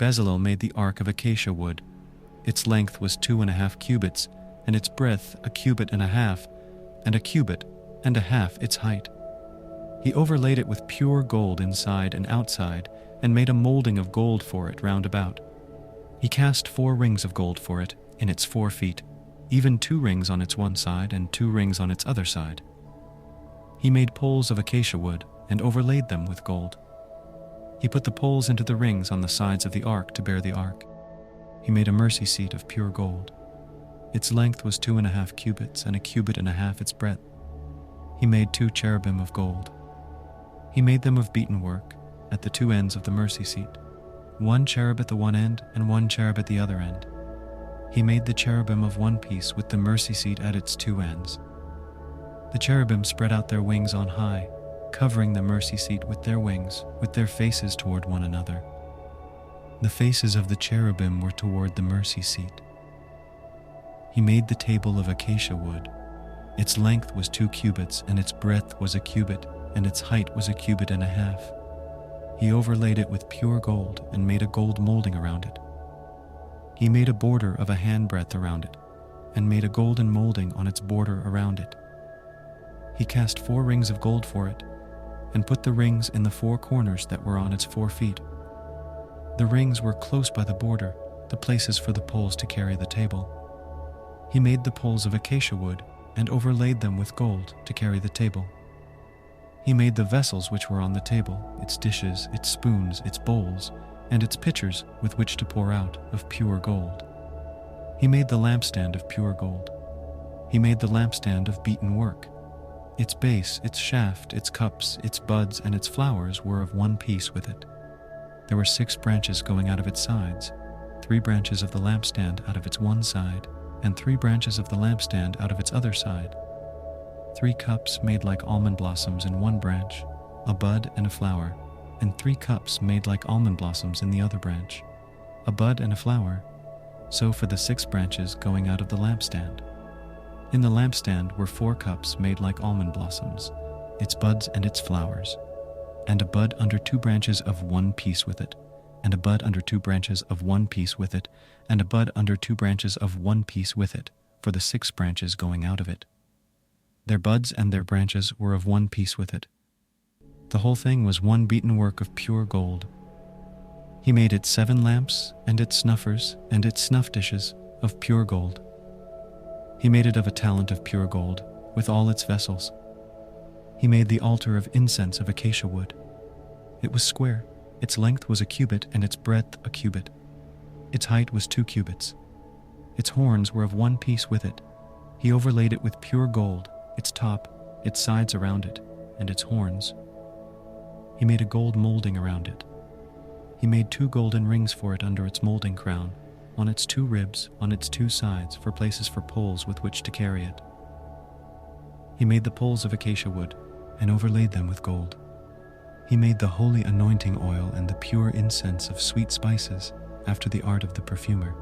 Bezalel made the ark of acacia wood. Its length was 2.5 cubits, and its breadth 1.5 cubits, and 1.5 cubits its height. He overlaid it with pure gold inside and outside, and made a molding of gold for it round about. He cast 4 rings of gold for it in its 4 feet, even 2 rings on its one side and 2 rings on its other side. He made poles of acacia wood and overlaid them with gold. He put the poles into the rings on the sides of the ark to bear the ark. He made a mercy seat of pure gold. Its length was 2.5 cubits, and 1.5 cubits its breadth. He made 2 cherubim of gold. He made them of beaten work at the 2 ends of the mercy seat, 1 cherub at the one end and 1 cherub at the other end. He made the cherubim of one piece with the mercy seat at its 2 ends. The cherubim spread out their wings on high, covering the mercy seat with their wings, with their faces toward one another. The faces of the cherubim were toward the mercy seat. He made the table of acacia wood. Its length was 2 cubits, and its breadth was 1 cubit, and its height was 1.5 cubits. He overlaid it with pure gold and made a gold molding around it. He made a border of a handbreadth around it, and made a golden molding on its border around it. He cast 4 rings of gold for it, and put the rings in the 4 corners that were on its 4 feet. The rings were close by the border, the places for the poles to carry the table. He made the poles of acacia wood and overlaid them with gold to carry the table. He made the vessels which were on the table, its dishes, its spoons, its bowls, and its pitchers with which to pour out, of pure gold. He made the lampstand of pure gold. He made the lampstand of beaten work. Its base, its shaft, its cups, its buds, and its flowers were of one piece with it. There were 6 branches going out of its sides, 3 branches of the lampstand out of its one side, and 3 branches of the lampstand out of its other side. 3 cups made like almond blossoms in one branch, a bud and a flower, and 3 cups made like almond blossoms in the other branch, a bud and a flower, so for the 6 branches going out of the lampstand. In the lampstand were 4 cups made like almond blossoms, its buds and its flowers, and a bud under 2 branches of one piece with it, and a bud under 2 branches of one piece with it, and a bud under 2 branches of one piece with it, for the 6 branches going out of it. Their buds and their branches were of one piece with it. The whole thing was one beaten work of pure gold. He made its 7 lamps, and its snuffers, and its snuff dishes, of pure gold. He made it of a talent of pure gold, with all its vessels. He made the altar of incense of acacia wood. It was square. Its length was 1 cubit, and its breadth 1 cubit. Its height was 2 cubits. Its horns were of one piece with it. He overlaid it with pure gold, its top, its sides around it, and its horns. He made a gold molding around it. He made 2 golden rings for it under its molding crown, on its 2 ribs, on its 2 sides, for places for poles with which to carry it. He made the poles of acacia wood, and overlaid them with gold. He made the holy anointing oil and the pure incense of sweet spices, after the art of the perfumer.